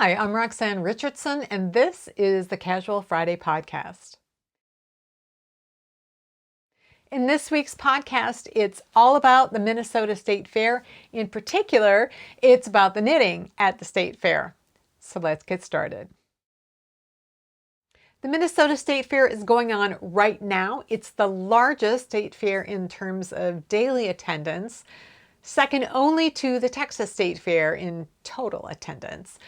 Hi, I'm Roxanne Richardson, and this is the Casual Friday podcast. In this week's podcast, it's all about the Minnesota State Fair. In particular, it's about the knitting at the State Fair. So let's get started. The Minnesota State Fair is going on right now. It's the largest state fair in terms of daily attendance, second only to the Texas State Fair in total attendance.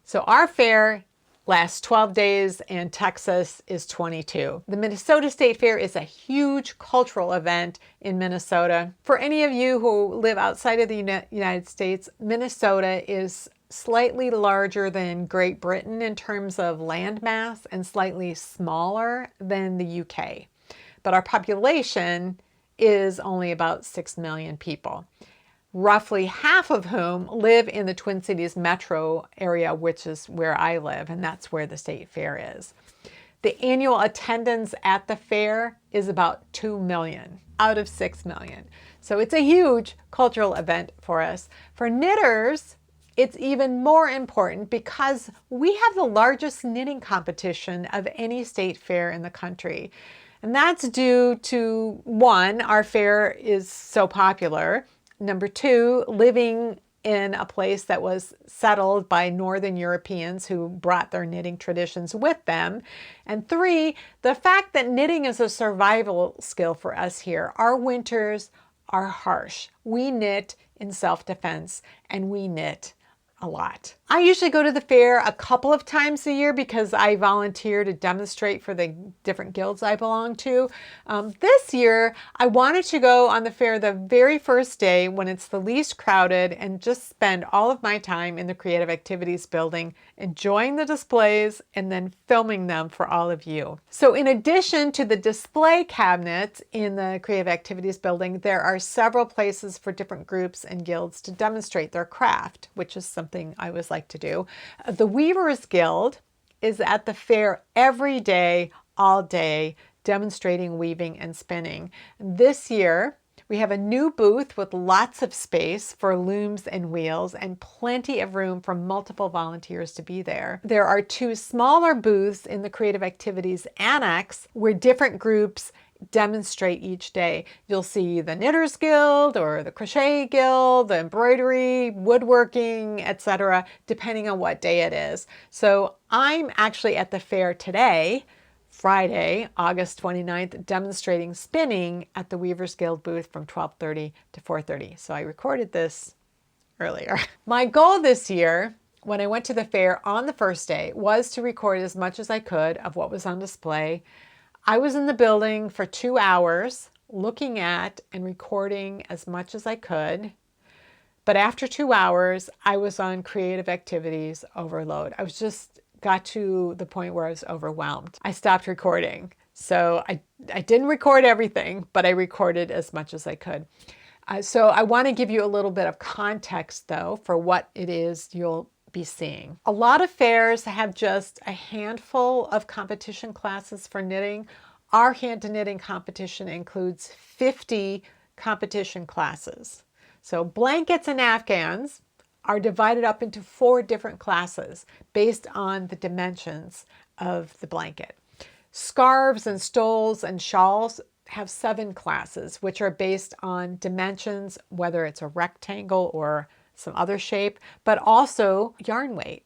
So our fair lasts 12 days and Texas is 22. The Minnesota State Fair is a huge cultural event in Minnesota. For any of you who live outside of the United States, Minnesota is slightly larger than Great Britain in terms of landmass and slightly smaller than the UK. But our population is only about 6 million people, roughly half of whom live in the Twin Cities metro area, which is where I live, and that's where the state fair is. The annual attendance at the fair is about 2 million out of 6 million. So it's a huge cultural event for us. For knitters, it's even more important because we have the largest knitting competition of any state fair in the country. And that's due to, one, our fair is so popular. Number two, living in a place that was settled by Northern Europeans who brought their knitting traditions with them. And three, the fact that knitting is a survival skill for us here. Our winters are harsh. We knit in self-defense, and we knit a lot. I usually go to the fair a couple of times a year because I volunteer to demonstrate for the different guilds I belong to. This year, I wanted to go on the fair the very first day when it's the least crowded and just spend all of my time in the Creative Activities building, enjoying the displays and then filming them for all of you. So in addition to the display cabinets in the Creative Activities building, there are several places for different groups and guilds to demonstrate their craft, which is something I always like to do. The Weavers Guild is at the fair every day, all day, demonstrating weaving and spinning. This year, we have a new booth with lots of space for looms and wheels and plenty of room for multiple volunteers to be there. There are two smaller booths in the Creative Activities Annex where different groups demonstrate each day. You'll see the Knitters Guild or the Crochet Guild, the embroidery, woodworking, etc., depending on what day it is. So I'm actually at the fair today, Friday, August 29th, demonstrating spinning at the Weavers Guild booth from 12:30 to 4:30. So I recorded this earlier. My goal this year, when I went to the fair on the first day, was to record as much as I could of what was on display. I was in the building for 2 hours looking at and recording as much as I could. But after 2 hours, I was on Creative Activities overload. I got to the point where I was overwhelmed. I stopped recording. So I didn't record everything, but I recorded as much as I could. So I want to give you a little bit of context, though, for what it is you'll be seeing. A lot of fairs have just a handful of competition classes for knitting. Our hand to knitting competition includes 50 competition classes. So blankets and afghans are divided up into 4 different classes based on the dimensions of the blanket. Scarves and stoles and shawls have 7 classes, which are based on dimensions, whether it's a rectangle or some other shape, but also yarn weight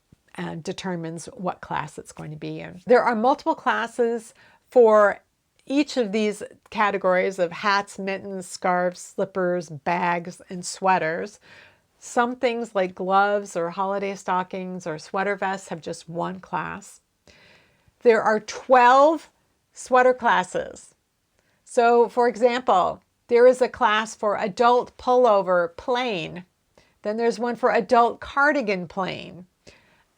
determines what class it's going to be in. There are multiple classes for each of these categories of hats, mittens, scarves, slippers, bags, and sweaters. Some things like gloves or holiday stockings or sweater vests have just 1 class. There are 12 sweater classes. So, for example, there is a class for adult pullover plain. Then there's one for adult cardigan plain,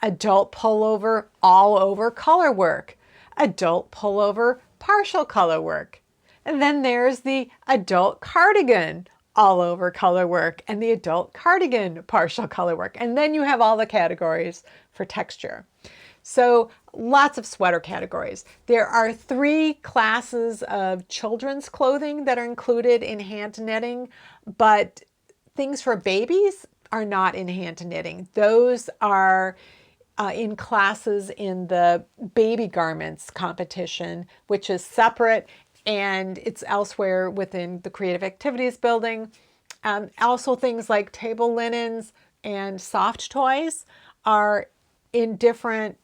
adult pullover all over color work, adult pullover partial color work. And then there's the adult cardigan all over color work and the adult cardigan partial color work. And then you have all the categories for texture. So lots of sweater categories. There are 3 classes of children's clothing that are included in hand knitting, but things for babies are not in hand knitting. Those are in classes in the baby garments competition, which is separate and it's elsewhere within the Creative Activities building. Also things like table linens and soft toys are in different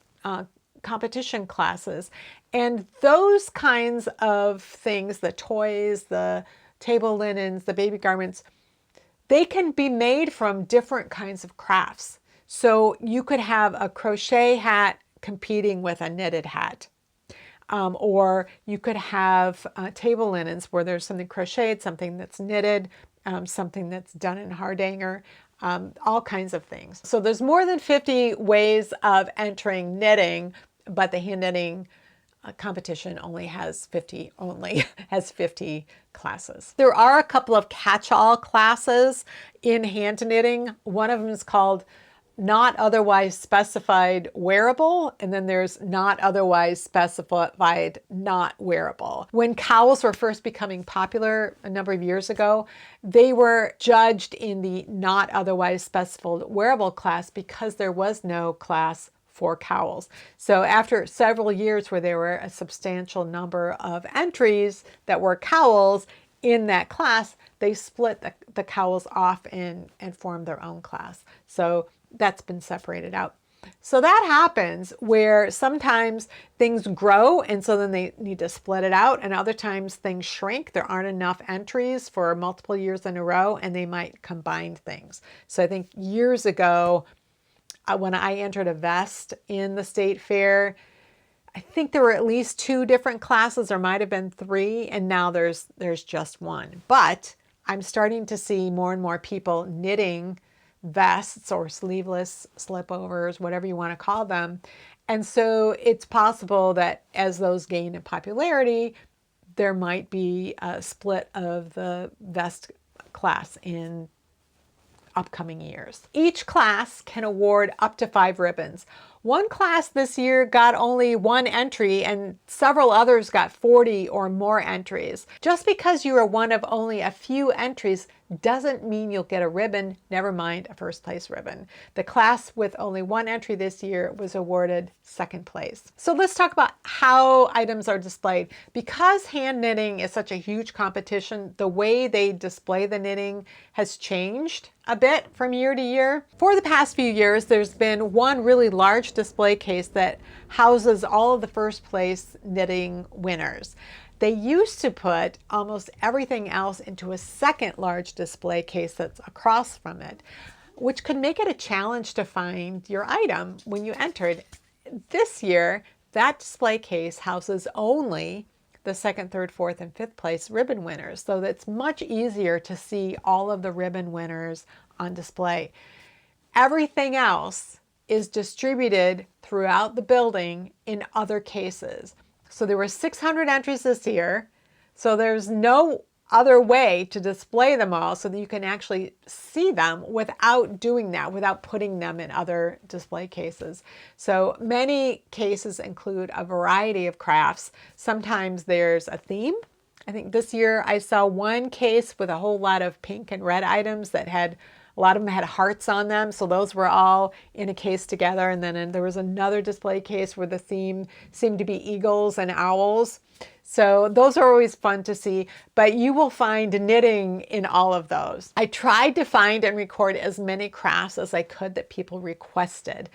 competition classes. And those kinds of things, the toys, the table linens, the baby garments, they can be made from different kinds of crafts. So you could have a crochet hat competing with a knitted hat. Or you could have table linens where there's something crocheted, something that's knitted, something that's done in hardanger, all kinds of things. So there's more than 50 ways of entering knitting, but the hand knitting competition only has 50 classes. There are a couple of catch-all classes in hand knitting. One of them is called Not Otherwise Specified Wearable, and then there's Not Otherwise Specified Not Wearable. When cowls were first becoming popular a number of years ago, they were judged in the Not Otherwise Specified Wearable class because there was no class for cowls. So after several years where there were a substantial number of entries that were cowls in that class, they split the cowls off and formed their own class. So that's been separated out. So that happens where sometimes things grow and so then they need to split it out, and other times things shrink. There aren't enough entries for multiple years in a row and they might combine things. So I think years ago, when I entered a vest in the state fair, I think there were at least 2 different classes. There might have been 3, and now there's just one. But I'm starting to see more and more people knitting vests or sleeveless slipovers, whatever you want to call them. And so it's possible that as those gain in popularity, there might be a split of the vest class in upcoming years. Each class can award up to 5 ribbons. One class this year got only 1 entry and several others got 40 or more entries. Just because you are one of only a few entries doesn't mean you'll get a ribbon, never mind a first place ribbon. The class with only 1 entry this year was awarded 2nd place. So let's talk about how items are displayed. Because hand knitting is such a huge competition, the way they display the knitting has changed a bit from year to year. For the past few years, there's been one really large display case that houses all of the first place knitting winners. They used to put almost everything else into a second large display case that's across from it, which could make it a challenge to find your item when you entered. This year, that display case houses only the 2nd, 3rd, 4th, and 5th place ribbon winners, so that's much easier to see all of the ribbon winners on display. Everything else is distributed throughout the building in other cases. So there were 600 entries this year, so there's no other way to display them all so that you can actually see them without doing that, without putting them in other display cases. So many cases include a variety of crafts. Sometimes there's a theme. I think this year I saw one case with a whole lot of pink and red items that had, a lot of them had hearts on them, so those were all in a case together. And then there was another display case where the theme seemed to be eagles and owls. So those are always fun to see, but you will find knitting in all of those. I tried to find and record as many crafts as I could that people requested.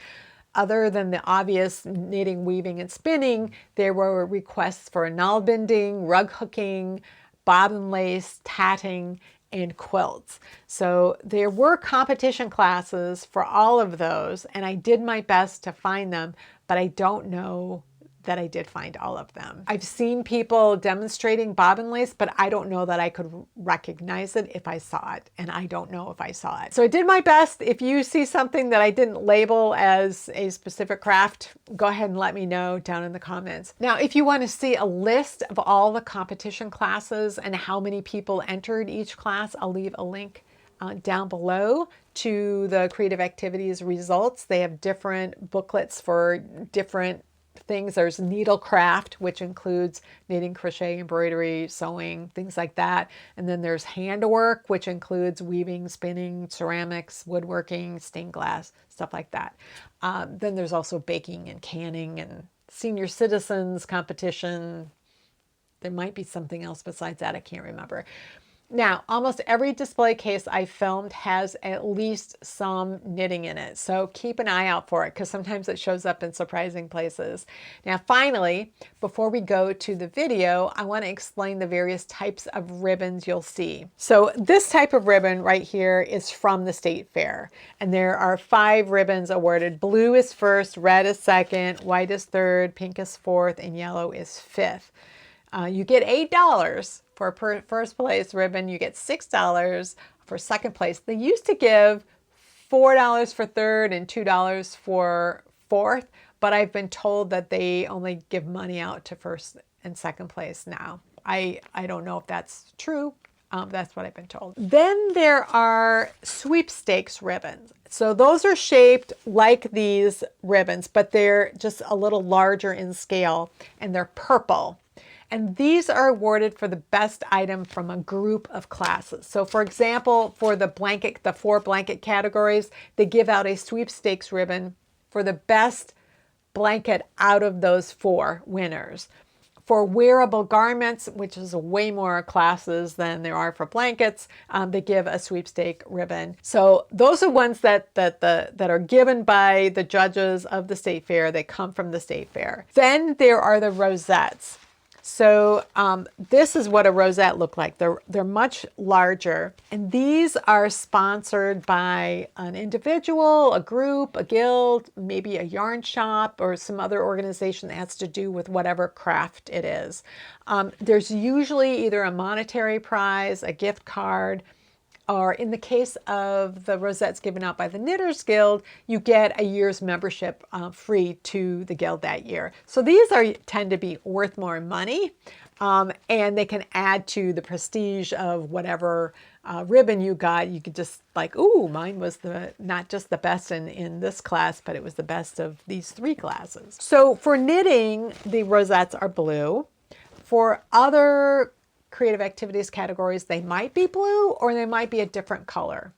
Other than the obvious knitting, weaving, and spinning, there were requests for nalbinding, rug hooking, bobbin lace, tatting, and quilts. So there were competition classes for all of those, and I did my best to find them, but I don't know that I did find all of them. I've seen people demonstrating bobbin lace, but I don't know that I could recognize it if I saw it, and I don't know if I saw it. So I did my best. If you see something that I didn't label as a specific craft, go ahead and let me know down in the comments. Now, if you want to see a list of all the competition classes and how many people entered each class, I'll leave a link down below to the Creative Activities results. They have different booklets for different things. There's needlecraft, which includes knitting, crochet, embroidery, sewing, things like that. And then there's handwork, which includes weaving, spinning, ceramics, woodworking, stained glass, stuff like that. Then there's also baking and canning and senior citizens competition. There might be something else besides that. I can't remember. Now, almost every display case I filmed has at least some knitting in it. So keep an eye out for it because sometimes it shows up in surprising places. Now, finally, before we go to the video, I want to explain the various types of ribbons you'll see. So this type of ribbon right here is from the State Fair. And there are 5 ribbons awarded. Blue is first, red is second, white is third, pink is fourth, and yellow is fifth. You get $8 for a first place ribbon. You get $6 for second place. They used to give $4 for third and $2 for fourth, but I've been told that they only give money out to first and second place now. I don't know if that's true. That's what I've been told. Then there are sweepstakes ribbons. So those are shaped like these ribbons, but they're just a little larger in scale and they're purple. And these are awarded for the best item from a group of classes. So for example, for the 4 blanket categories, they give out a sweepstakes ribbon for the best blanket out of those 4 winners. For wearable garments, which is way more classes than there are for blankets, they give a sweepstake ribbon. So those are ones that are given by the judges of the State Fair. They come from the State Fair. Then there are the rosettes. So this is what a rosette look like. They're much larger, and these are sponsored by an individual, a group, a guild, maybe a yarn shop, or some other organization that has to do with whatever craft it is. There's usually either a monetary prize, a gift card, or in the case of the rosettes given out by the Knitters Guild, you get a year's membership free to the guild that year. So these tend to be worth more money, and they can add to the prestige of whatever ribbon you got. You could just like, ooh, mine was not just the best in this class, but it was the best of these 3 classes. So for knitting, the rosettes are blue. For other creative activities categories, they might be blue or they might be a different color.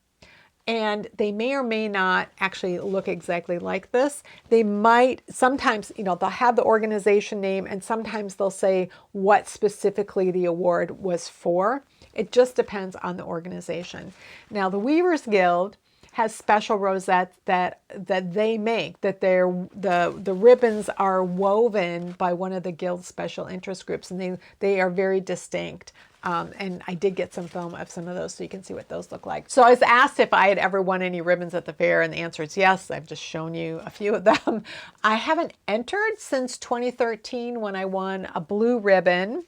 And they may or may not actually look exactly like this. They might, sometimes, they'll have the organization name and sometimes they'll say what specifically the award was for. It just depends on the organization. Now, the Weavers Guild has special rosettes that they make, that the ribbons are woven by one of the guild's special interest groups, and they are very distinct. And I did get some film of some of those so you can see what those look like. So I was asked if I had ever won any ribbons at the fair, and the answer is yes. I've just shown you a few of them. I haven't entered since 2013 when I won a blue ribbon.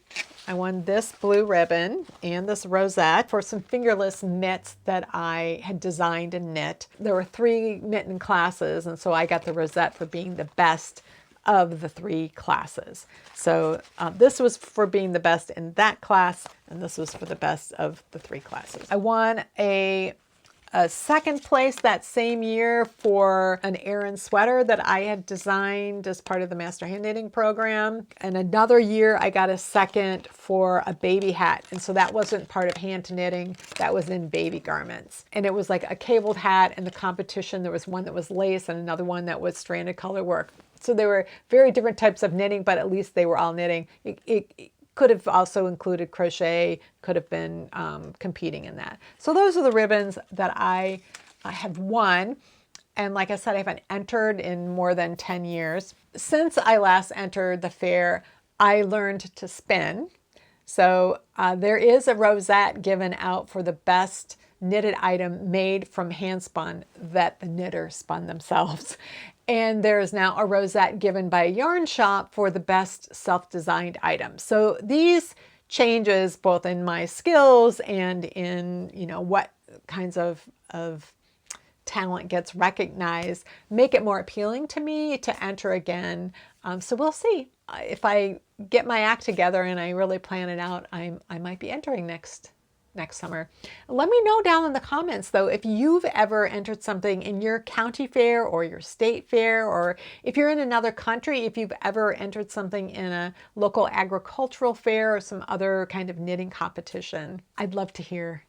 I won this blue ribbon and this rosette for some fingerless mitts that I had designed and knit. There were 3 mitten classes, and so I got the rosette for being the best of the 3 classes. So this was for being the best in that class, and this was for the best of the 3 classes. I won a second place that same year for an Aran sweater that I had designed as part of the Master Hand Knitting program. And another year I got a second for a baby hat. And so that wasn't part of hand knitting, that was in baby garments. And it was like a cabled hat. In the competition there was one that was lace and another one that was stranded color work. So they were very different types of knitting, but at least they were all knitting. It could have also included crochet, could have been competing in that. So those are the ribbons that I have won. And like I said, I haven't entered in more than 10 years. Since I last entered the fair, I learned to spin. So there is a rosette given out for the best knitted item made from hand spun that the knitter spun themselves. And there is now a rosette given by a yarn shop for the best self-designed item. So these changes both in my skills and in, what kinds of talent gets recognized make it more appealing to me to enter again. So we'll see. If I get my act together and I really plan it out, I might be entering next next summer. Let me know down in the comments though if you've ever entered something in your county fair or your state fair, or if you're in another country, if you've ever entered something in a local agricultural fair or some other kind of knitting competition. I'd love to hear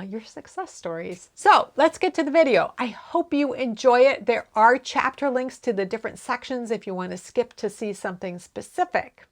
your success stories. So let's get to the video. I hope you enjoy it. There are chapter links to the different sections if you want to skip to see something specific.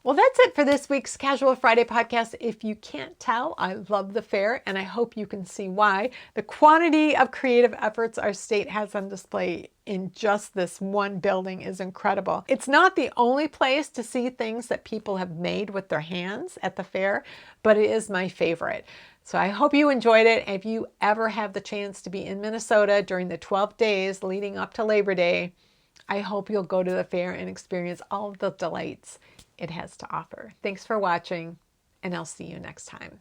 Well, that's it for this week's Casual Friday podcast. If you can't tell, I love the fair, and I hope you can see why. The quantity of creative efforts our state has on display in just this one building is incredible. It's not the only place to see things that people have made with their hands at the fair, but it is my favorite. So I hope you enjoyed it. If you ever have the chance to be in Minnesota during the 12 days leading up to Labor Day, I hope you'll go to the fair and experience all of the delights it has to offer. Thanks for watching, and I'll see you next time.